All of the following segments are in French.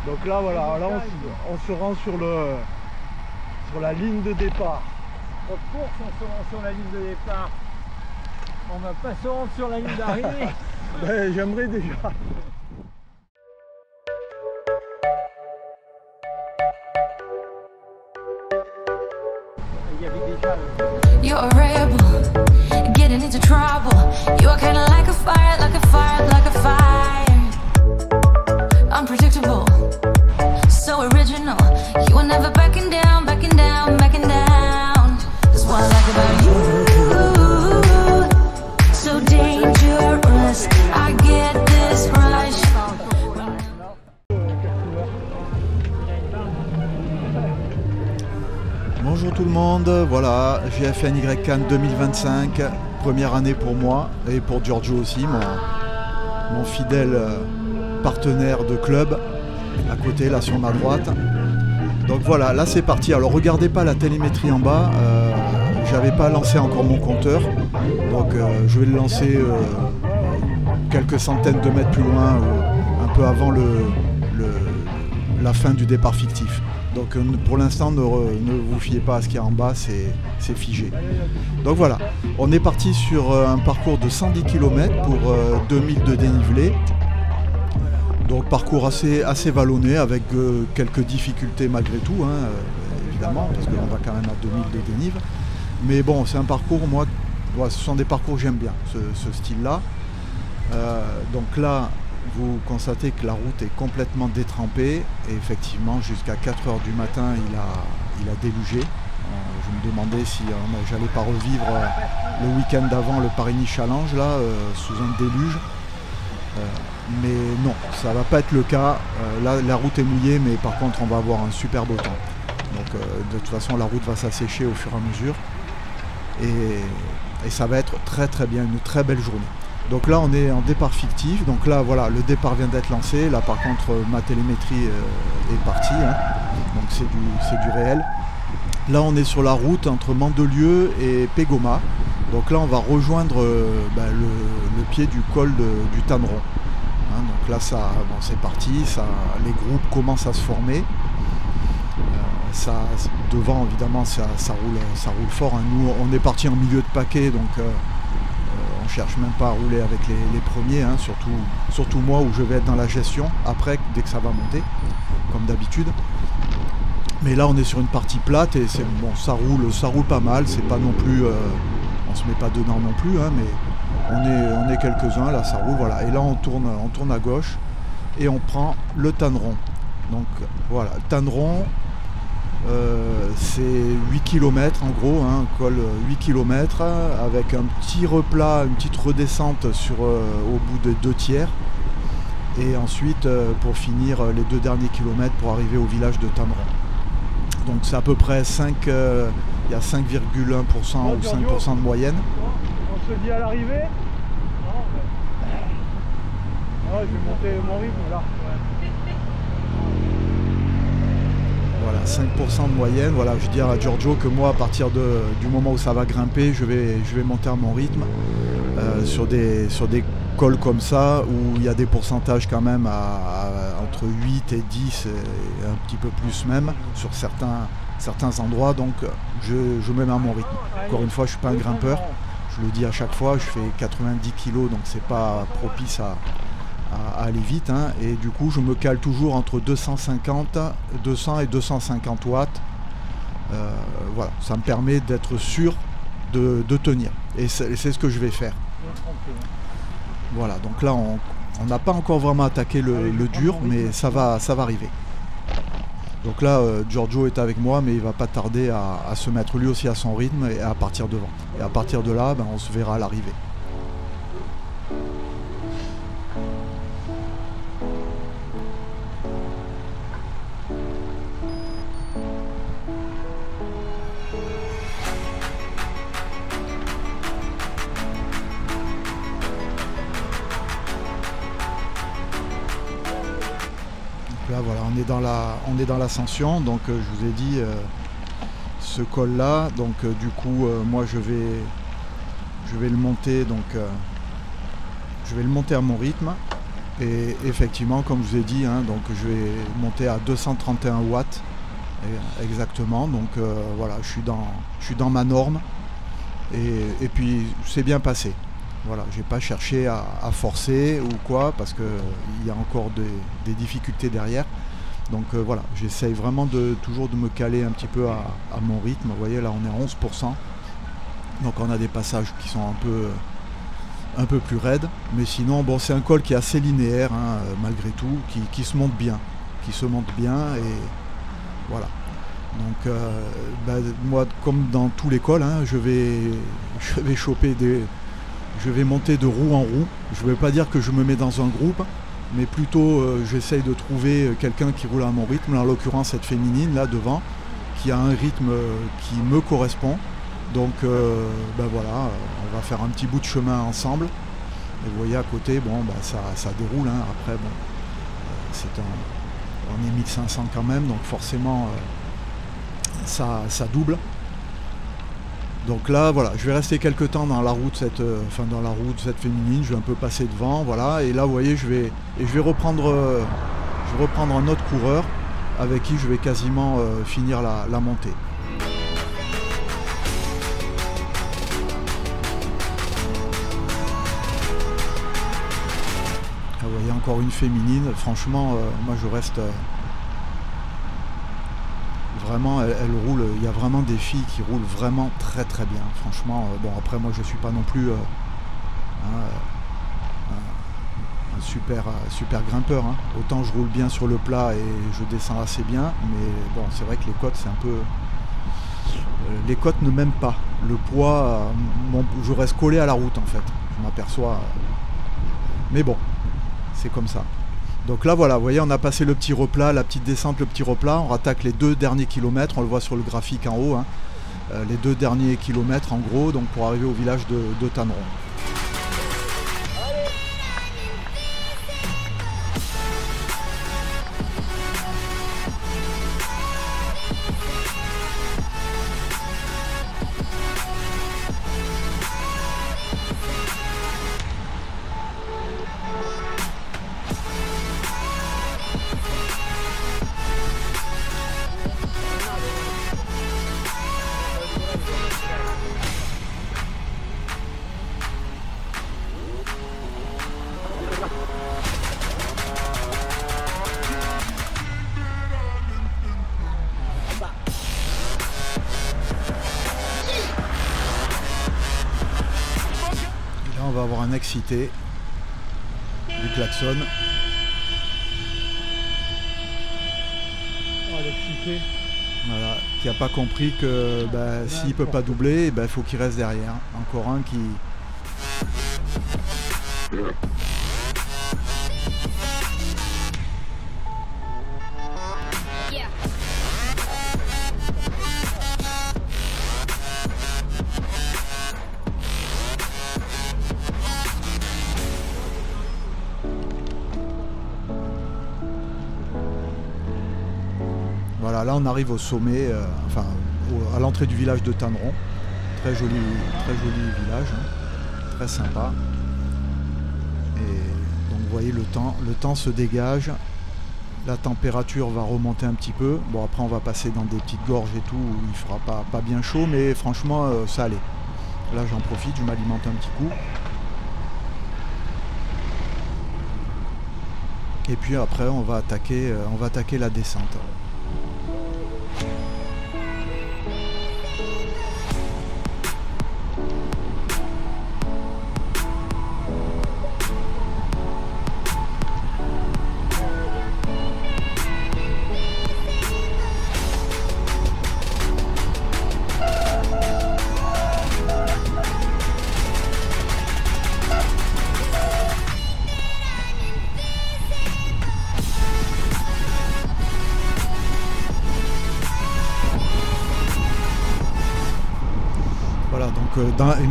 Donc là voilà, là on se rend sur la ligne de départ. Of course, on se rend sur la ligne de départ. On va pas se rendre sur la ligne d'arrivée. Ben, j'aimerais déjà. Il y avait déjà You're a rebel, getting into trouble. You are kinda like a fire, like a fire, like a fire. Unpredictable, so original. You are never backing down, backing down, backing down. That's what I like about you. So dangerous, I get this rush. Bonjour tout le monde, voilà, GFNY Cannes 2025, première année pour moi et pour Giorgio aussi, mon fidèle partenaire de club, à côté, là sur ma droite. Donc voilà, là c'est parti. Alors regardez pas la télémétrie en bas, j'avais pas lancé encore mon compteur, donc je vais le lancer quelques centaines de mètres plus loin, un peu avant la fin du départ fictif. Donc pour l'instant ne vous fiez pas à ce qu'il y a en bas, c'est figé. Donc voilà, on est parti sur un parcours de 110 km pour 2000 de dénivelé. Donc parcours assez vallonné avec quelques difficultés malgré tout, hein, évidemment, parce qu'on va quand même à 2000 de dénive. Mais bon, c'est un parcours, moi, ce sont des parcours que j'aime bien, ce style-là. Donc là, vous constatez que la route est complètement détrempée et effectivement jusqu'à 4 h du matin il a délugé. Je me demandais si j'allais pas revivre le week-end d'avant le Paris-Nice Challenge là, sous un déluge. Mais non, ça va pas être le cas. Là la route est mouillée, mais par contre on va avoir un super beau temps. Donc de toute façon la route va s'assécher au fur et à mesure et ça va être très très bien, une très belle journée. Donc là on est en départ fictif, donc là voilà, le départ vient d'être lancé, là par contre ma télémétrie est partie, hein. Donc c'est du réel. Là on est sur la route entre Mandelieu et Pégoma, donc là on va rejoindre le pied du col du Tanneron. Hein, donc là bon, c'est parti, les groupes commencent à se former. Devant évidemment ça roule fort, hein. Nous on est parti en milieu de paquet, donc on cherche même pas à rouler avec les premiers, hein, surtout moi où je vais être dans la gestion après dès que ça va monter comme d'habitude. Mais là on est sur une partie plate et c'est bon, ça roule pas mal, c'est pas non plus on se met pas dedans non plus, hein, mais on est quelques-uns, là ça roule, voilà. Et là on tourne à gauche et on prend le Tanneron. Donc voilà, le Tanneron, c'est 8 km en gros, hein, col 8 km avec un petit replat, une petite redescente au bout de 2 tiers et ensuite pour finir les 2 derniers kilomètres pour arriver au village de Tanneron. Donc c'est à peu près il y a 5,1% ou 5% de moyenne. On se dit à l'arrivée. Je vais monter mon rythme là. Voilà, 5% de moyenne. Voilà, je dis à Giorgio que moi, à partir du moment où ça va grimper, je vais monter à mon rythme sur des cols comme ça où il y a des pourcentages quand même entre 8 et 10 et un petit peu plus même sur certains endroits. Donc je me mets à mon rythme. Encore une fois, je suis pas un grimpeur. Je le dis à chaque fois, je fais 90 kg, donc c'est pas propice à aller vite, hein, et du coup je me cale toujours entre 200 et 250 watts. Voilà, ça me permet d'être sûr de tenir et c'est ce que je vais faire. Voilà, donc là on n'a pas encore vraiment attaqué le dur, mais ça va arriver. Donc là Giorgio est avec moi, mais il va pas tarder à se mettre lui aussi à son rythme et à partir devant. Et à partir de là, on se verra à l'arrivée. Là voilà, on est dans l'ascension, donc je vous ai dit ce col là, donc du coup moi je vais le monter, donc je vais le monter à mon rythme Et effectivement, comme je vous ai dit, hein, donc je vais monter à 231 watts exactement. Donc voilà, je suis dans ma norme. Et puis c'est bien passé. Voilà, j'ai pas cherché à forcer ou quoi, parce qu'il y a encore des difficultés derrière. Donc voilà, j'essaye vraiment toujours de me caler un petit peu à mon rythme. Vous voyez, là on est à 11%. Donc on a des passages qui sont un peu plus raides. Mais sinon, bon, c'est un col qui est assez linéaire, hein, malgré tout, qui se monte bien. Et voilà. Donc moi, comme dans tous les cols, hein, je vais choper je vais monter de roue en roue. Je ne veux pas dire que je me mets dans un groupe, mais plutôt j'essaye de trouver quelqu'un qui roule à mon rythme, en l'occurrence cette féminine là devant, qui a un rythme qui me correspond. Donc voilà, on va faire un petit bout de chemin ensemble. Et vous voyez à côté, bon, ça déroule, hein. Après, bon, on est 1500 quand même, donc forcément ça double. Donc là, voilà, je vais rester quelques temps dans la roue de cette féminine. Je vais un peu passer devant, voilà. Et là, vous voyez, je vais reprendre un autre coureur avec qui je vais quasiment finir la montée. Là, vous voyez encore une féminine. Franchement, moi, je reste vraiment, elle roule. Il y a vraiment des filles qui roulent vraiment très très bien. Franchement, bon, après moi je suis pas non plus un super grimpeur, hein. Autant je roule bien sur le plat et je descends assez bien, mais bon, c'est vrai que les côtes, c'est un peu, les côtes ne m'aiment pas. Le poids, je reste collé à la route en fait. Je m'aperçois, mais bon, c'est comme ça. Donc là voilà, vous voyez, on a passé le petit replat, la petite descente, le petit replat, on rattaque les 2 derniers kilomètres, on le voit sur le graphique en haut, hein, les 2 derniers kilomètres en gros, donc pour arriver au village de Tanneron. On va avoir un excité du klaxon. Oh, l'excité. Voilà, qui n'a pas compris que s'il ne peut pas doubler, il faut qu'il reste derrière. Encore un qui... Voilà, là on arrive au sommet, à l'entrée du village de Tanneron. Très joli village, hein, très sympa. Et donc vous voyez, le temps se dégage, la température va remonter un petit peu. Bon, après on va passer dans des petites gorges et tout, où il fera pas bien chaud, mais franchement ça allait. Là j'en profite, je m'alimente un petit coup. Et puis après on va attaquer la descente.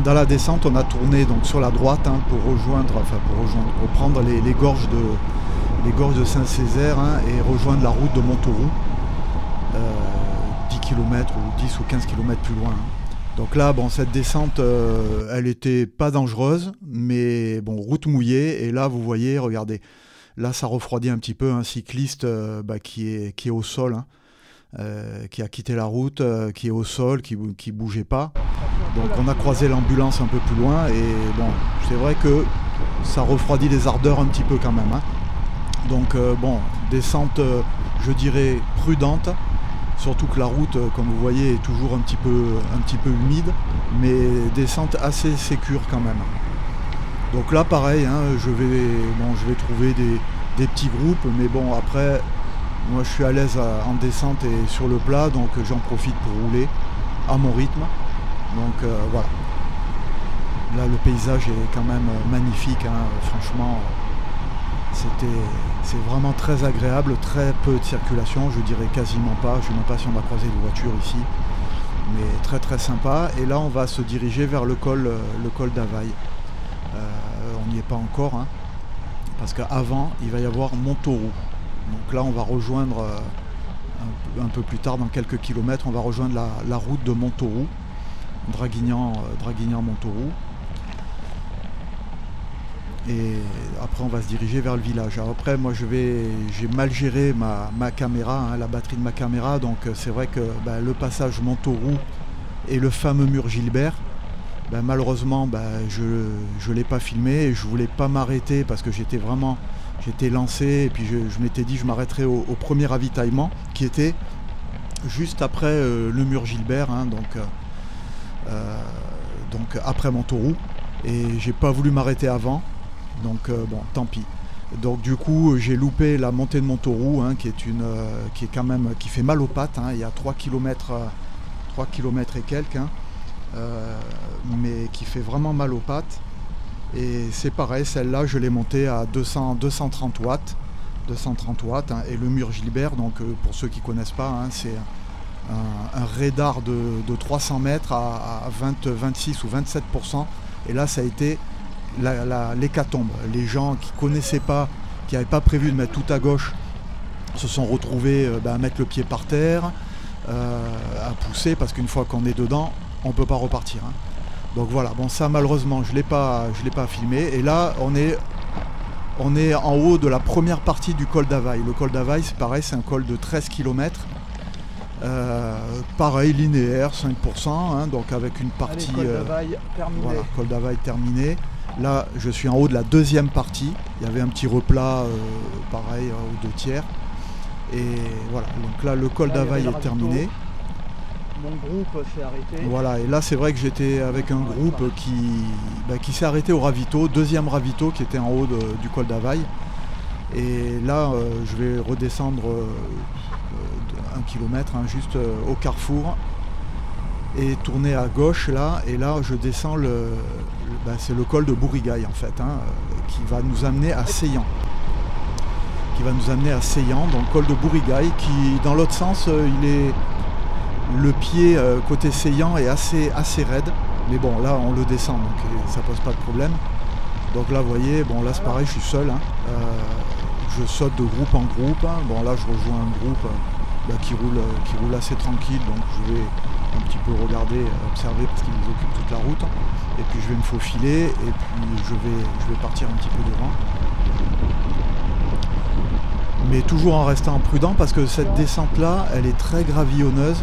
Dans la descente, on a tourné donc sur la droite, hein, pour prendre les gorges de Saint-Césaire, hein, et rejoindre la route de Montauroux, 10 km ou 10 ou 15 km plus loin, hein. Donc là, bon, cette descente, elle était pas dangereuse, mais bon, route mouillée. Et là, vous voyez, regardez, Là, ça refroidit un petit peu un cycliste qui est au sol, hein, qui a quitté la route, qui est au sol, qui bougeait pas. Donc on a croisé l'ambulance un peu plus loin et bon, c'est vrai que ça refroidit les ardeurs un petit peu quand même, hein. Donc bon, descente, je dirais prudente, surtout que la route, comme vous voyez, est toujours un petit peu humide, mais descente assez sécure quand même. Donc là, pareil, hein, je vais trouver des petits groupes, mais bon, après, moi je suis à l'aise en descente et sur le plat, donc j'en profite pour rouler à mon rythme. Donc voilà. Là, le paysage est quand même magnifique, hein, franchement. C'est vraiment très agréable, très peu de circulation, je dirais quasiment pas, je ne sais même pas si on va croiser des voitures ici, mais très très sympa. Et là on va se diriger vers le col d'Availle. On n'y est pas encore, hein, parce qu'avant il va y avoir Montauroux. Donc là on va rejoindre, un peu plus tard, dans quelques kilomètres, on va rejoindre la route de Montauroux, Draguignan-Montauroux. Et après on va se diriger vers le village. Alors après moi j'ai mal géré ma caméra, hein, la batterie de ma caméra, donc c'est vrai que le passage Montauroux et le fameux mur Gilbert, malheureusement je ne l'ai pas filmé et je voulais pas m'arrêter parce que j'étais lancé et puis je m'étais dit je m'arrêterais au premier ravitaillement qui était juste après le mur Gilbert, hein, donc après Montauroux, et j'ai pas voulu m'arrêter avant. Donc bon, tant pis. Donc du coup j'ai loupé la montée de Montauroux, hein, qui fait mal aux pattes, hein. Il y a 3 km et quelques, hein, mais qui fait vraiment mal aux pattes. Et c'est pareil, celle-là je l'ai montée à 230 watts, hein, et le mur Gilbert, donc pour ceux qui ne connaissent pas, hein, c'est un radar de 300 mètres à 26 ou 27%, et là ça a été l'hécatombe. Les gens qui connaissaient pas, qui n'avaient pas prévu de mettre tout à gauche, se sont retrouvés à mettre le pied par terre, à pousser, parce qu'une fois qu'on est dedans, on ne peut pas repartir, hein. Donc voilà, bon ça malheureusement je l'ai pas filmé. Et là on est en haut de la première partie du col d'Availle. Le col d'Availle c'est pareil, c'est un col de 13 km. Pareil, linéaire, 5%, hein, donc avec une partie... Allez, col d'Availle terminé. Voilà, col d'Availle terminé. Là, je suis en haut de la deuxième partie. Il y avait un petit replat, pareil, aux 2/3. Et voilà, donc là, le col d'Availle est terminé. Mon groupe s'est arrêté. Voilà, et là, c'est vrai que j'étais avec un groupe qui s'est arrêté au ravito, deuxième ravito qui était en haut du col d'Availle. Et là, je vais redescendre 1 km, hein, juste au carrefour, et tourner à gauche là, et là je descends c'est le col de Bourrigaille en fait, hein, qui va nous amener à Seillan. Donc col de Bourrigaille qui dans l'autre sens le pied côté Seillan est assez raide, mais bon là on le descend donc ça pose pas de problème. Donc là vous voyez, bon là c'est pareil, je suis seul, hein, je saute de groupe en groupe, hein. Bon là je rejoins un groupe qui roule assez tranquille, donc je vais un petit peu regarder, observer parce qu'ils occupent toute la route, et puis je vais me faufiler et puis je vais partir un petit peu devant, mais toujours en restant prudent parce que cette descente là elle est très gravillonneuse,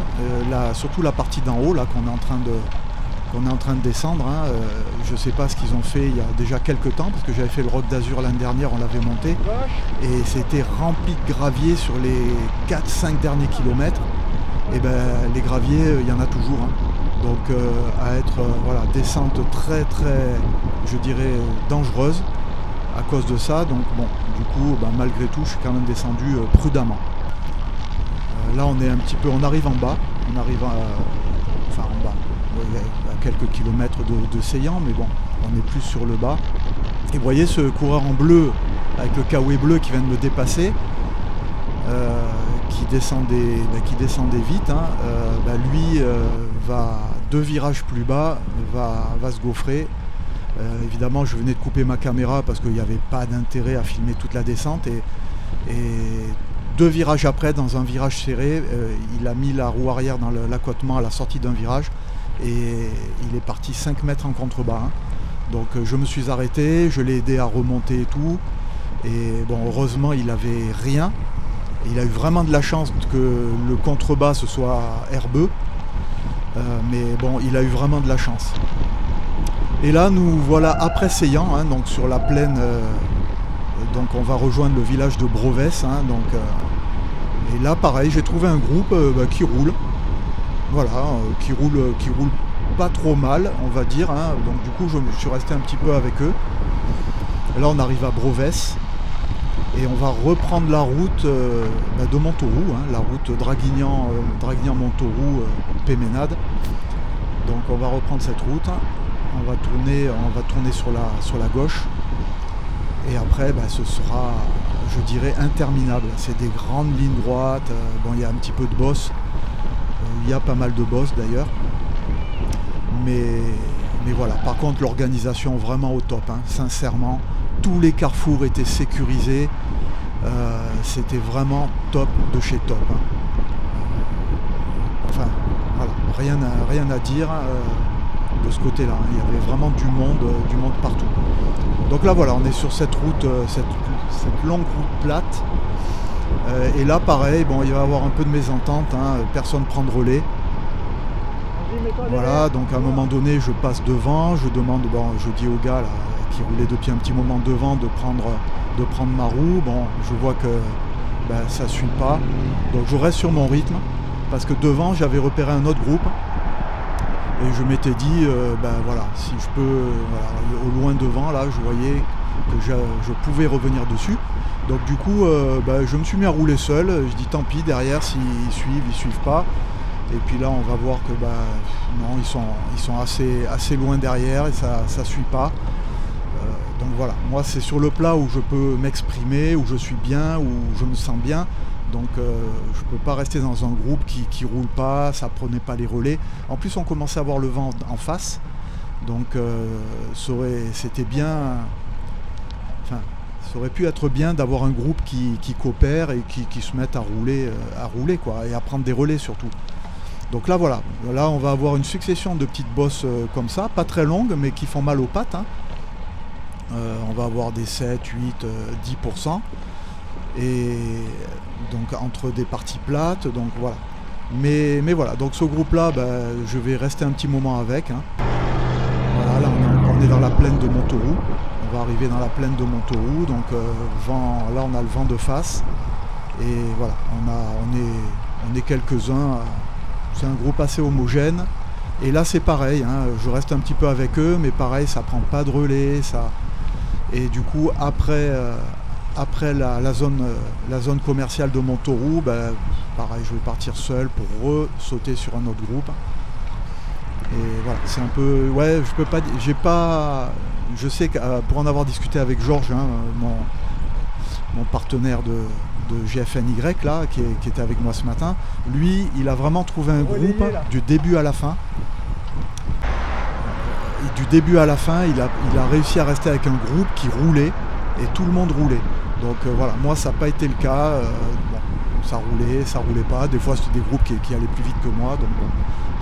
surtout la partie d'en haut là qu'on est en train de descendre, hein. Je ne sais pas ce qu'ils ont fait il y a déjà quelques temps, parce que j'avais fait le Roc d'Azur l'année dernière, on l'avait monté, et c'était rempli de gravier sur les 4-5 derniers kilomètres. Et les graviers, il y en a toujours, hein. Donc à être descente très je dirais dangereuse à cause de ça. Donc bon, du coup malgré tout je suis quand même descendu prudemment. Là on est un petit peu, on arrive en bas, en bas, à quelques kilomètres de Seillan, mais bon, on est plus sur le bas. Et vous voyez ce coureur en bleu, avec le Kawaii bleu qui vient de me dépasser, qui descendait vite, hein, lui va 2 virages plus bas, va se gaufrer. Évidemment je venais de couper ma caméra parce qu'il n'y avait pas d'intérêt à filmer toute la descente, et 2 virages après, dans un virage serré, il a mis la roue arrière dans l'accotement à la sortie d'un virage, et il est parti 5 mètres en contrebas, hein. Donc je me suis arrêté, je l'ai aidé à remonter et tout, Et bon, heureusement, il avait rien. Il a eu vraiment de la chance que le contrebas ce soit herbeux. Mais bon, il a eu vraiment de la chance. Et là, nous voilà après Seillan, hein, donc sur la plaine. Donc on va rejoindre le village de Brovès. Hein, et là, pareil, j'ai trouvé un groupe qui roule. Voilà, qui roule pas trop mal, on va dire. Hein. Donc du coup, je suis resté un petit peu avec eux. Là, on arrive à Brovès. Et on va reprendre la route de Montauroux, hein, la route Draguignan-Montauroux, Péménade. Donc on va reprendre cette route, on va tourner sur la gauche. Et après, ce sera, je dirais, interminable. C'est des grandes lignes droites. Bon, il y a un petit peu de bosses. Il y a pas mal de bosses d'ailleurs. Mais voilà, par contre, l'organisation vraiment au top, hein, sincèrement. Tous les carrefours étaient sécurisés. C'était vraiment top de chez top. Hein. Enfin, voilà, rien à dire de ce côté-là. Hein. Il y avait vraiment du monde partout. Donc là, voilà, on est sur cette route, cette longue route plate. Et là, pareil, bon, il va y avoir un peu de mésentente. Hein. Personne ne prend de relais. Voilà, donc à un moment donné, je passe devant. Je demande, je dis au gars là, qui roulait depuis un petit moment devant de prendre ma roue. Bon, je vois que ça ne suit pas. Donc je reste sur mon rythme parce que devant j'avais repéré un autre groupe et je m'étais dit voilà, si je peux, voilà, au loin devant là, je voyais que je pouvais revenir dessus. Donc du coup je me suis mis à rouler seul. Je dis tant pis, derrière s'ils suivent pas. Et puis là on va voir que non, ils sont assez loin derrière et ça suit pas. Donc voilà, moi c'est sur le plat où je peux m'exprimer, où je suis bien, où je me sens bien. Donc je ne peux pas rester dans un groupe qui roule pas, ça prenait pas les relais. En plus on commençait à avoir le vent en face. Donc c'était bien. Enfin, ça aurait pu être bien d'avoir un groupe qui coopère et qui se mette à rouler quoi, et à prendre des relais surtout. Donc là voilà, là on va avoir une succession de petites bosses comme ça, pas très longues mais qui font mal aux pattes. Hein. On va avoir des 7, 8, 10%. Et donc entre des parties plates, donc voilà. Mais voilà, donc ce groupe-là, je vais rester un petit moment avec. Hein. Voilà, là on est dans la plaine de Montauroux. On va arriver dans la plaine de Montauroux, donc là on a le vent de face. Et voilà, on est quelques-uns. C'est un groupe assez homogène. Et là c'est pareil, hein, je reste un petit peu avec eux, mais pareil, ça prend pas de relais, ça. Et du coup, après la zone commerciale de Montauroux, pareil, je vais partir seul pour sauter sur un autre groupe. Et voilà, c'est un peu, ouais, je peux pas, je sais que pour en avoir discuté avec Georges, hein, mon partenaire de GFNY là, qui était avec moi ce matin, lui, il a vraiment trouvé un groupe du début à la fin. Du début à la fin, il a réussi à rester avec un groupe qui roulait et tout le monde roulait. Donc voilà, moi ça n'a pas été le cas. Ça roulait pas. Des fois c'était des groupes qui allaient plus vite que moi. Donc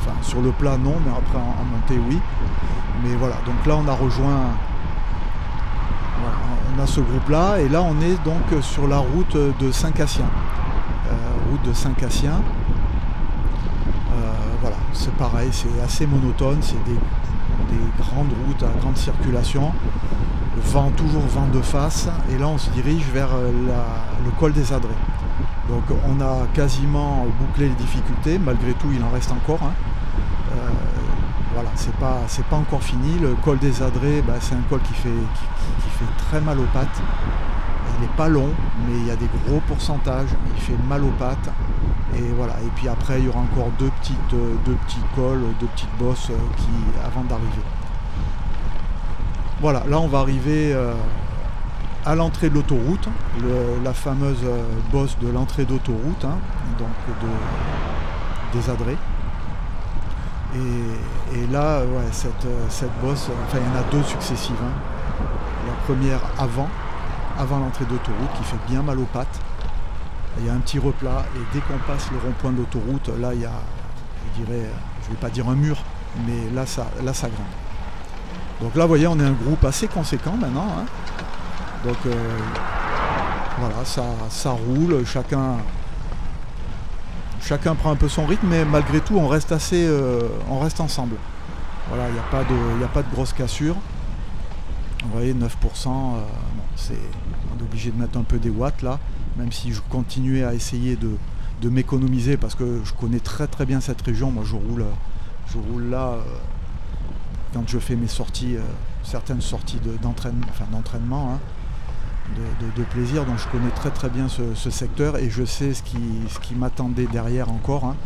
enfin sur le plat non, mais après en montée oui. Mais voilà, donc là on a rejoint. Voilà, on a ce groupe là et là on est donc sur la route de Saint-Cassien. Route de Saint-Cassien. Voilà, c'est pareil, c'est assez monotone, c'est des grandes routes à grande circulation, toujours vent de face, et là on se dirige vers le col des Adrets. Donc on a quasiment bouclé les difficultés, malgré tout il en reste encore. Hein. Voilà, c'est pas encore fini. Le col des Adrets, c'est un col qui fait très mal aux pattes. Il n'est pas long, mais il y a des gros pourcentages, il fait mal aux pattes. Et voilà, et puis après il y aura encore deux petits cols, deux petites bosses avant d'arriver. Voilà, là on va arriver à l'entrée de l'autoroute, la fameuse bosse de l'entrée d'autoroute, hein, donc des Adrets. Et là, ouais, cette bosse, enfin il y en a deux successives. Hein. La première avant l'entrée d'autoroute qui fait bien mal aux pattes. Il y a un petit replat et dès qu'on passe le rond-point de l'autoroute, là il y a, je dirais, je ne vais pas dire un mur, mais là ça grimpe. Donc là vous voyez on est un groupe assez conséquent maintenant. Hein. Donc Voilà, ça roule, chacun prend un peu son rythme, mais malgré tout, on reste ensemble. Voilà, il n'y a pas de grosse cassure. Vous voyez, 9%, bon, on est obligé de mettre un peu des watts là, même si je continuais à essayer de m'économiser parce que je connais très bien cette région. Moi, je roule là quand je fais mes sorties, certaines sorties d'entraînement, hein, de plaisir. Donc, je connais très bien ce secteur et je sais ce qui m'attendait derrière encore. Hein.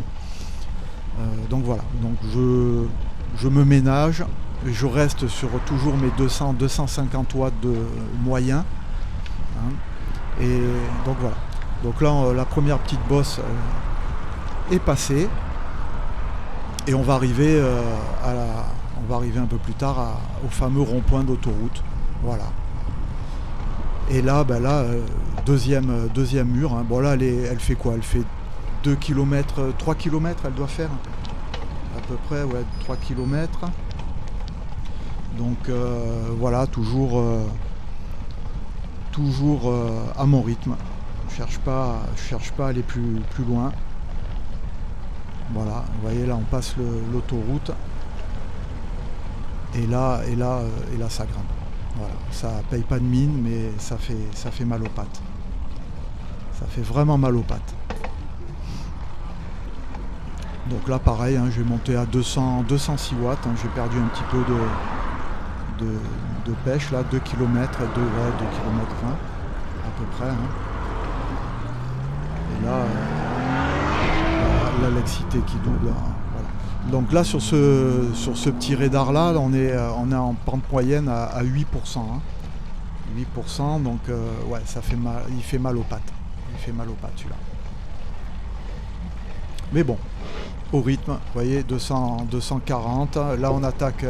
Donc voilà. Donc je me ménage. Je reste sur toujours mes 200-250 watts de moyen. Hein. Et donc voilà. Donc là, la première petite bosse est passée. Et on va arriver un peu plus tard au fameux rond-point d'autoroute. Voilà. Et là, deuxième mur. Hein. Bon là, elle fait quoi? Elle fait 2 km, 3 km elle doit faire. À peu près, ouais, 3 km. Donc voilà, toujours à mon rythme. Je cherche pas à aller plus loin. Voilà, vous voyez là on passe l'autoroute. Et là ça grimpe. Voilà, ça paye pas de mine, mais ça fait mal aux pattes. Ça fait vraiment mal aux pattes. Donc là pareil, hein, je vais monter à 206 watts. Hein, j'ai perdu un petit peu de pêche là, 2 km, 2 km 20 à peu près. Hein. Et là, l'excité qui double. Hein, voilà. Donc là sur ce petit radar là, on est en pente moyenne à 8%. Hein. 8%, donc ouais, ça fait mal, il fait mal aux pattes. Il fait mal aux pattes celui-là. Mais bon, au rythme, vous voyez, 240. Là on attaque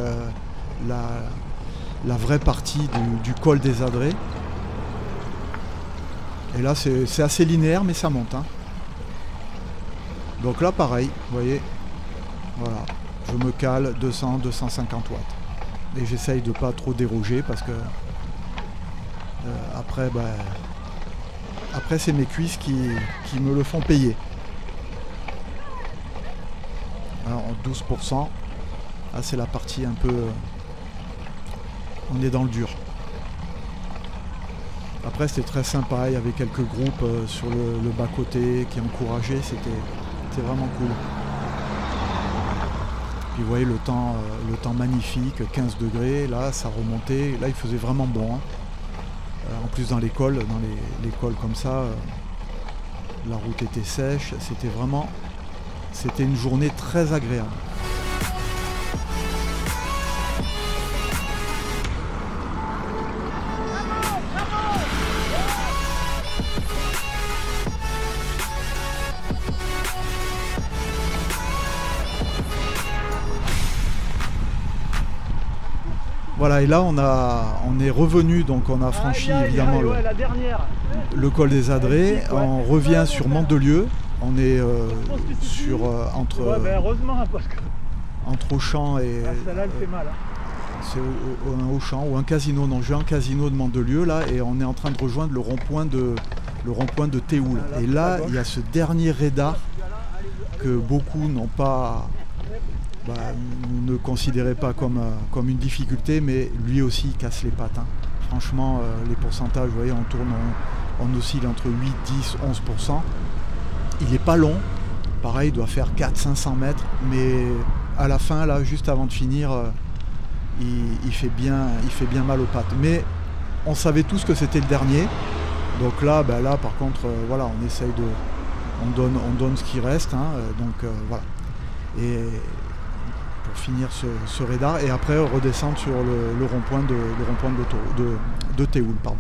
la vraie partie du col des Adrets. Et là c'est assez linéaire mais ça monte. Hein. Donc là pareil, vous voyez, voilà, je me cale 200-250 watts. Et j'essaye de pas trop déroger parce que après c'est mes cuisses qui me le font payer. Alors 12%, là c'est la partie un peu... on est dans le dur. Après c'était très sympa, il y avait quelques groupes sur le bas-côté qui encourageaient, c'était vraiment cool. Puis vous voyez le temps magnifique, 15 degrés, là ça remontait, là il faisait vraiment bon. Hein. En plus dans l'école comme ça, la route était sèche, c'était une journée très agréable. Voilà, et là on est revenu, donc on a franchi évidemment le col des Adrets, on revient sur Mandelieu, on est entre Auchan et c'est un Auchan ou un casino, non j'ai un casino de Mandelieu là, et on est en train de rejoindre le rond-point de Théoul. Et là il y a ce dernier radar que beaucoup n'ont pas... ne considérez pas comme une difficulté, mais lui aussi il casse les pattes. Hein. Franchement, les pourcentages, vous voyez, on oscille entre 8, 10, 11%. Il n'est pas long, pareil, il doit faire 400-500 mètres, mais à la fin, là, juste avant de finir, il fait bien mal aux pattes. Mais on savait tous que c'était le dernier, donc là, par contre, voilà, on essaye on donne ce qui reste, hein, donc voilà. Et pour finir ce radar et après redescendre sur le rond-point de Théoul, pardon.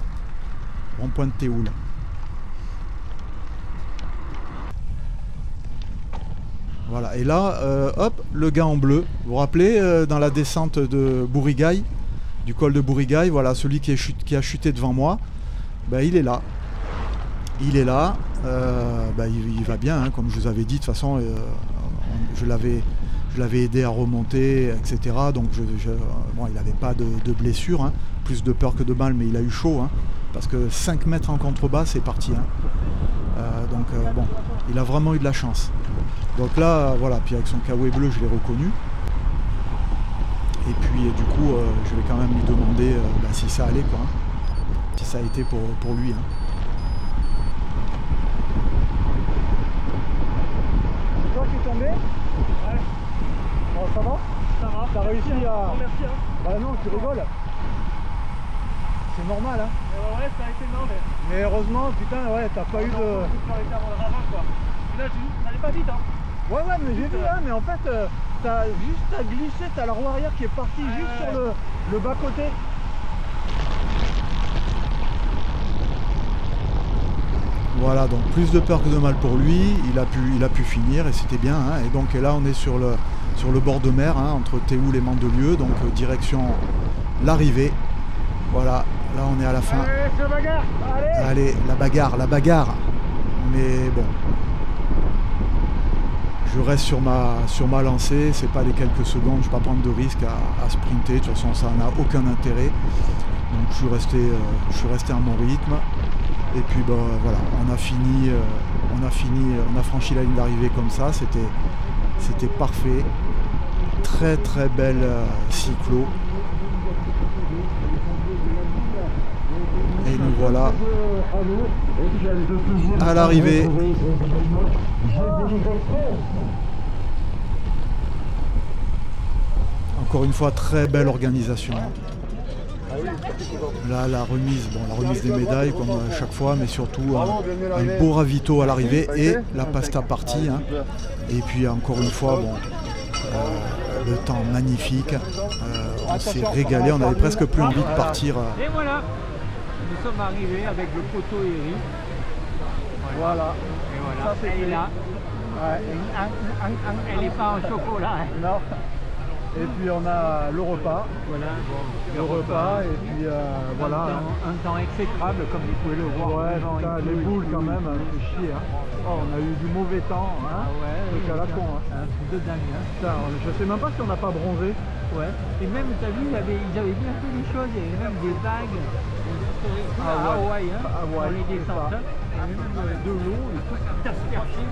Rond-point de Théoul. Voilà, et là, hop, le gars en bleu. Vous vous rappelez, dans la descente de Bourigaille, du col de Bourigaille, voilà, celui qui a chuté devant moi, il est là. Il est là, il va bien, hein, comme je vous avais dit, de toute façon, je l'avais aidé à remonter, etc. Donc bon, il n'avait pas de blessure, hein, plus de peur que de mal, mais il a eu chaud. Hein. parce que 5 mètres en contrebas c'est parti. Hein. Donc bon, il a vraiment eu de la chance. Donc là, voilà, puis avec son kawaii bleu, je l'ai reconnu. Et puis du coup, je vais quand même lui demander si ça allait, quoi. Hein. Si ça a été pour lui. Hein. C'est toi qui es tombé? Ouais. Bon, ça va? Ça va. T'as réussi à... Non, merci. Hein. Bah non, tu rigoles. C'est normal, hein. Ouais, ça a été non, mais... Mais heureusement, putain, ouais, t'as pas eu de... Faut arrêter avant le ravin, quoi. Mais là, ça allait pas vite, hein. Ouais, mais j'ai vu, hein, mais en fait, t'as juste à glisser, t'as la roue arrière qui est partie juste sur le bas-côté. Voilà, donc plus de peur que de mal pour lui, il a pu finir et c'était bien. Hein. Et donc là, on est sur le bord de mer, hein, entre Théoul et Mandelieu, donc direction l'arrivée. Voilà, là on est à la fin. Allez, c'est la bagarre. Allez, la bagarre. Mais bon, je reste sur ma lancée, c'est pas les quelques secondes, je ne vais pas prendre de risque à sprinter, de toute façon ça n'a aucun intérêt. Donc je suis resté à mon rythme. Et puis bah, voilà, on a franchi la ligne d'arrivée comme ça, c'était parfait. Très très belle cyclo. Et nous voilà à l'arrivée. Encore une fois, très belle organisation. Là, la remise des médailles comme à chaque fois, mais surtout un beau ravito à l'arrivée et la pasta partie. Hein. Et puis encore une fois, bon, le temps magnifique. On s'est régalé, on avait presque plus envie de partir. Et voilà, nous sommes arrivés avec le poteau Eric. Voilà. Et voilà, Ça, elle est là. Ouais. Elle n'est pas en chocolat. Hein. Non. Et puis on a le repas. Voilà, bon, Le repas et puis voilà. Un temps exécrable comme vous pouvez le voir. Ouais, putain, les boules quand même, c'est chier. Hein. Oh, on a eu du mauvais temps. Hein. Ah ouais, truc à la con. Hein. Un truc de dingue. Hein. Putain, je sais même pas si on n'a pas bronzé. Ouais. Et même, tu as vu, ils avaient bien fait les choses. Il y avait même des vagues. À Hawaï, hein, Hawaï, dans les c'est descentes. ça. Il y avait même de l'eau et tout aspergé.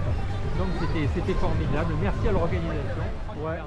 Donc c'était formidable. Merci à l'organisation. Ouais.